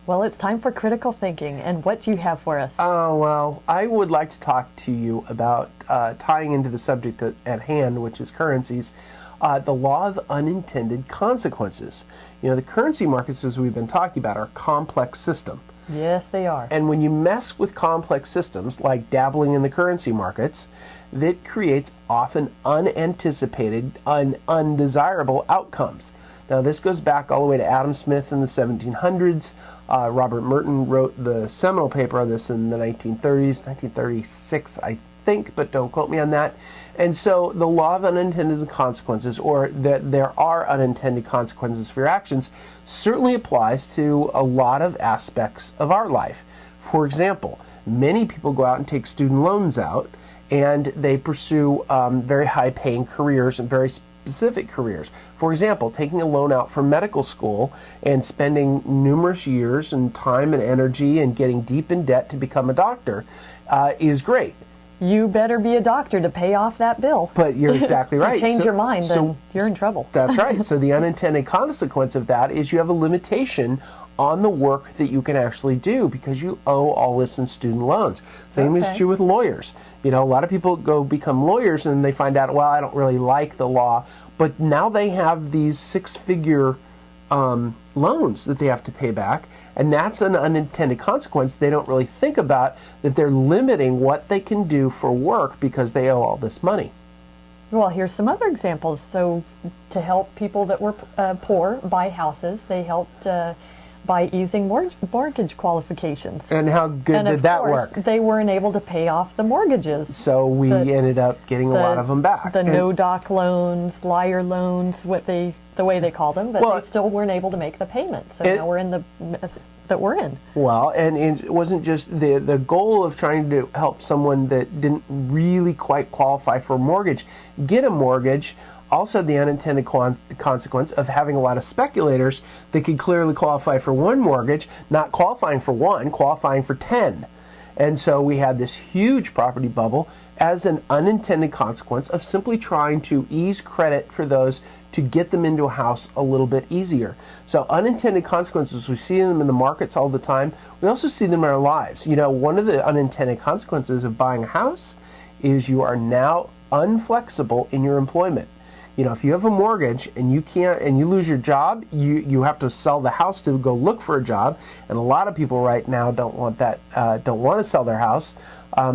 Well, it's time for critical thinking. And what do you have for us? Well, I would like to talk to you about tying into the subject at hand, which is currencies, the law of unintended consequences. You know, the currency markets, as we've been talking about, are a complex system. Yes, they are. And when you mess with complex systems, like dabbling in the currency markets, that creates often unanticipated, undesirable outcomes. Now, this goes back all the way to Adam Smith in the 1700s. Robert Merton wrote the seminal paper on this in the 1930s, 1936, I think, but don't quote me on that. And so the law of unintended consequences, or that there are unintended consequences for your actions, certainly applies to a lot of aspects of our life. For example, many people go out and take student loans out, and they pursue very high-paying careers and very specific careers. For example, taking a loan out for medical school and spending numerous years and time and energy and getting deep in debt to become a doctor is great. You better be a doctor to pay off that bill. But you're exactly right. If you change your mind, then you're in trouble. That's right. So the unintended consequence of that is you have a limitation on the work that you can actually do because you owe all this in student loans. Same is true with lawyers. You know, a lot of people go become lawyers and they find out, well, I don't really like the law, but now they have these six-figure loans that they have to pay back. And that's an unintended consequence. They don't really think about that they're limiting what they can do for work because they owe all this money. Well, here's some other examples. So to help people that were poor buy houses, they helped by easing mortgage qualifications. And how good did that work? They weren't able to pay off the mortgages. So we ended up getting a lot of them back. The no-doc loans, liar loans, the way they call them, but they still weren't able to make the payment. So now we're in the mess that we're in. Well, and it wasn't just the goal of trying to help someone that didn't really quite qualify for a mortgage get a mortgage. Also, the unintended consequence of having a lot of speculators that could clearly qualify for one mortgage, not qualifying for one, qualifying for 10. And so we had this huge property bubble as an unintended consequence of simply trying to ease credit for those to get them into a house a little bit easier. So unintended consequences, we see them in the markets all the time. We also see them in our lives. You know, one of the unintended consequences of buying a house is you are now unflexible in your employment. You know, if you have a mortgage and you can't, and you lose your job, you have to sell the house to go look for a job. And a lot of people right now don't want that, don't want to sell their house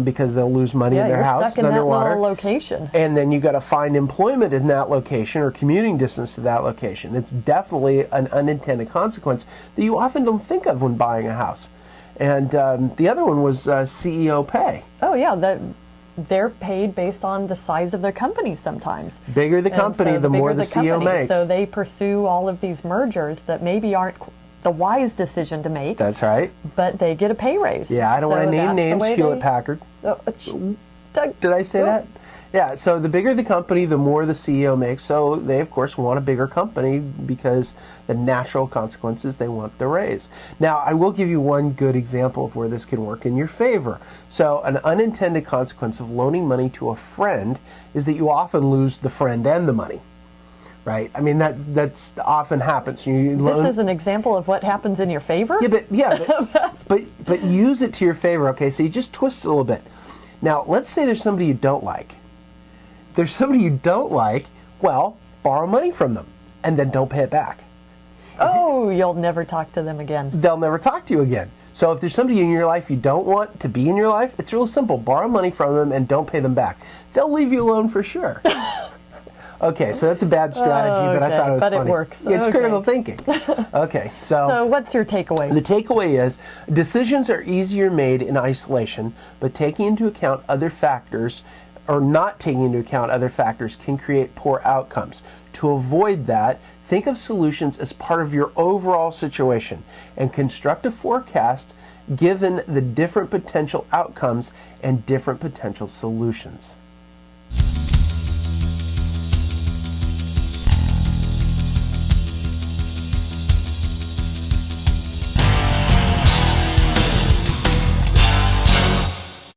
because they'll lose money in their house. Stuck in underwater. That little location. And then you got to find employment in that location or commuting distance to that location. It's definitely an unintended consequence that you often don't think of when buying a house. And the other one was CEO pay. Oh yeah, they're paid based on the size of their company sometimes. Bigger the company, the more the CEO makes. So they pursue all of these mergers that maybe aren't the wise decision to make. That's right. But they get a pay raise. Yeah, I don't want to name names, Hewlett-Packard. Did I say that? Yeah, so the bigger the company, the more the CEO makes. So they, of course, want a bigger company because the natural consequences, they want the raise. Now, I will give you one good example of where this can work in your favor. So an unintended consequence of loaning money to a friend is that you often lose the friend and the money. Right? I mean, that's often happens. This is an example of what happens in your favor? But use it to your favor, okay? So you just twist it a little bit. Now, let's say there's somebody you don't like. There's somebody you don't like, well, borrow money from them and then don't pay it back. You'll never talk to them again. They'll never talk to you again. So if there's somebody in your life you don't want to be in your life, it's real simple. Borrow money from them and don't pay them back. They'll leave you alone for sure. Okay, so that's a bad strategy, but I thought it was funny. But it works. It's critical thinking. Okay, so what's your takeaway? The takeaway is decisions are easier made in isolation, but taking into account other factors or not taking into account other factors can create poor outcomes. To avoid that, think of solutions as part of your overall situation and construct a forecast given the different potential outcomes and different potential solutions.